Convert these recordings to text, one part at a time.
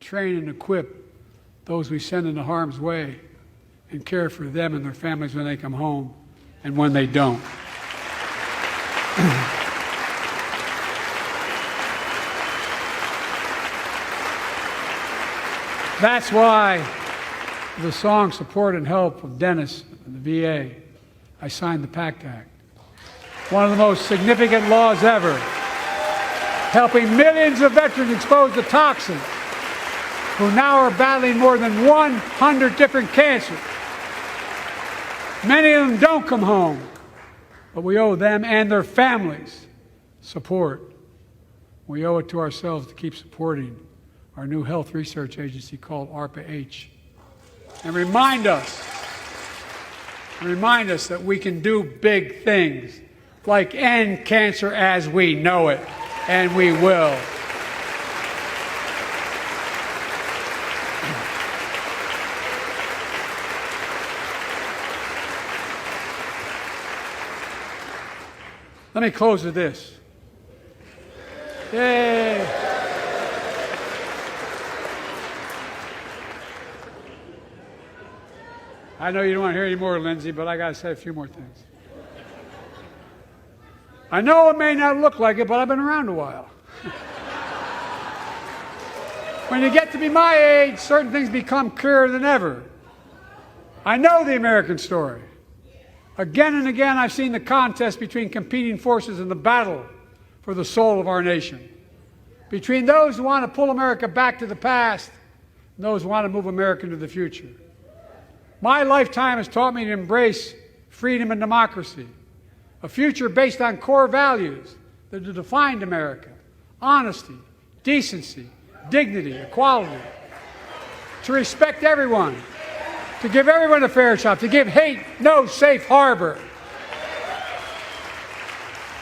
train and equip those we send into harm's way and care for them and their families when they come home and when they don't. That's why the song Support and Help of Dennis and the VA, I signed the PACT Act. One of the most significant laws ever, helping millions of veterans exposed to toxins who now are battling more than 100 different cancers. Many of them don't come home, but we owe them and their families support. We owe it to ourselves to keep supporting our new health research agency called ARPA-H. And remind us that we can do big things, like end cancer as we know it, and we will. Let me close with this. Yay! I know you don't want to hear any more, Lindsay, but I got to say a few more things. I know it may not look like it, but I've been around a while. When you get to be my age, certain things become clearer than ever. I know the American story. Again and again, I've seen the contest between competing forces in the battle for the soul of our nation. Between those who want to pull America back to the past and those who want to move America into the future. My lifetime has taught me to embrace freedom and democracy, a future based on core values that have defined America: honesty, decency, dignity, equality, to respect everyone, to give everyone a fair shot, to give hate no safe harbor.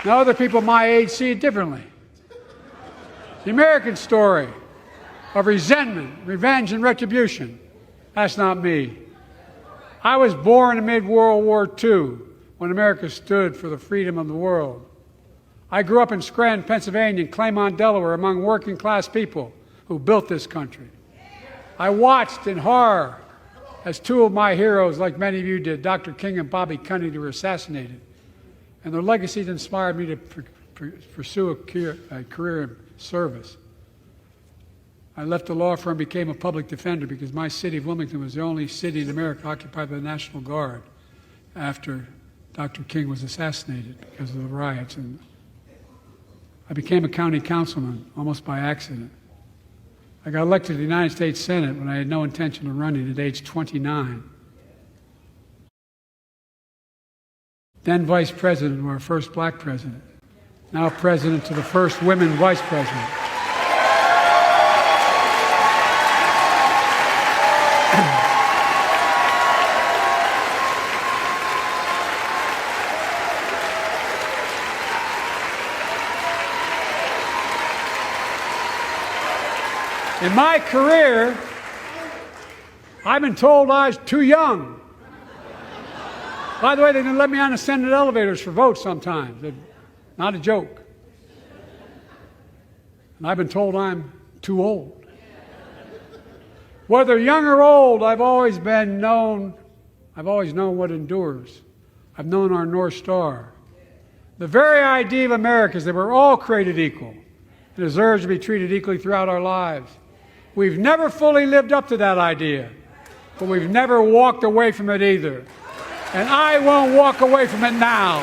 Now, other people my age see it differently. The American story of resentment, revenge, and retribution, that's not me. I was born amid World War II, when America stood for the freedom of the world. I grew up in Scranton, Pennsylvania, and Claymont, Delaware, among working-class people who built this country. I watched in horror as two of my heroes, like many of you did, Dr. King and Bobby Kennedy, were assassinated. And their legacies inspired me to pursue a career in service. I left the law firm and became a public defender because my city of Wilmington was the only city in America occupied by the National Guard after Dr. King was assassinated because of the riots. And I became a county councilman almost by accident. I got elected to the United States Senate when I had no intention of running at age 29. Then vice president of our first black president. Now president to the first women vice president. In my career, I've been told I was too young. By the way, they didn't let me on the Senate elevators for votes sometimes. Not a joke. And I've been told I'm too old. Whether young or old, I've always known what endures. I've known our North Star. The very idea of America is that we're all created equal and deserve to be treated equally throughout our lives. We've never fully lived up to that idea, but we've never walked away from it either. And I won't walk away from it now.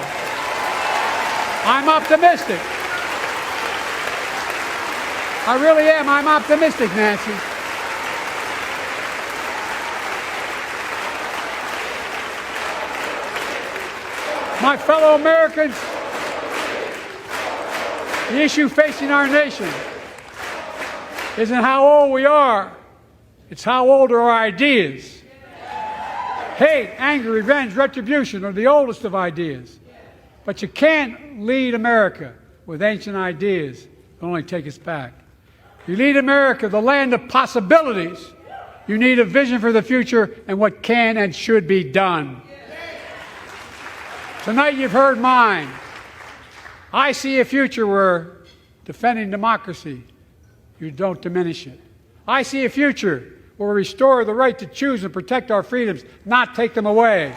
I'm optimistic. I really am. I'm optimistic, Nancy. My fellow Americans, the issue facing our nation isn't how old we are, it's how old are our ideas. Hate, anger, revenge, retribution are the oldest of ideas. But you can't lead America with ancient ideas that only take us back. You lead America, the land of possibilities. You need a vision for the future and what can and should be done. Tonight you've heard mine. I see a future where defending democracy, you don't diminish it. I see a future where we restore the right to choose and protect our freedoms, not take them away.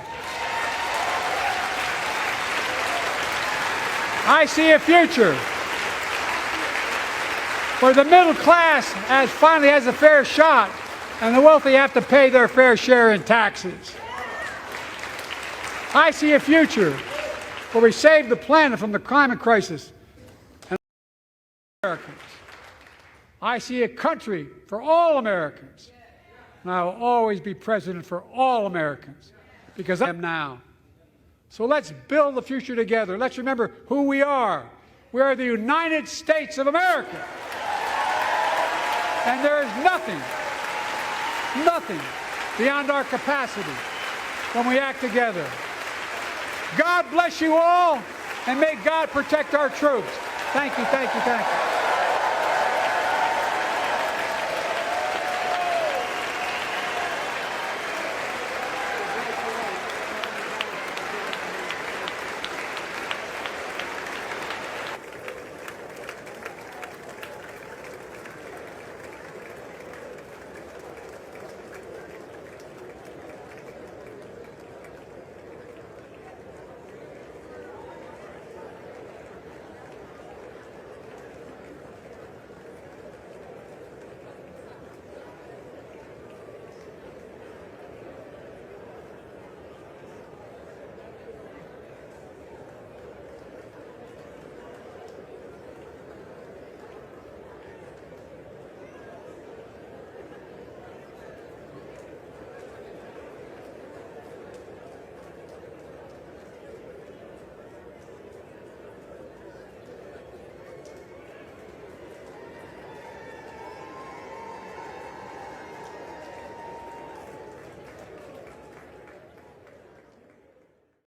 I see a future where the middle class finally has a fair shot and the wealthy have to pay their fair share in taxes. I see a future where we save the planet from the climate crisis and Americans. I see a country for all Americans. And I will always be president for all Americans because I am now. So let's build the future together. Let's remember who we are. We are the United States of America. And there is nothing beyond our capacity when we act together. God bless you all, and may God protect our troops. Thank you, thank you, thank you.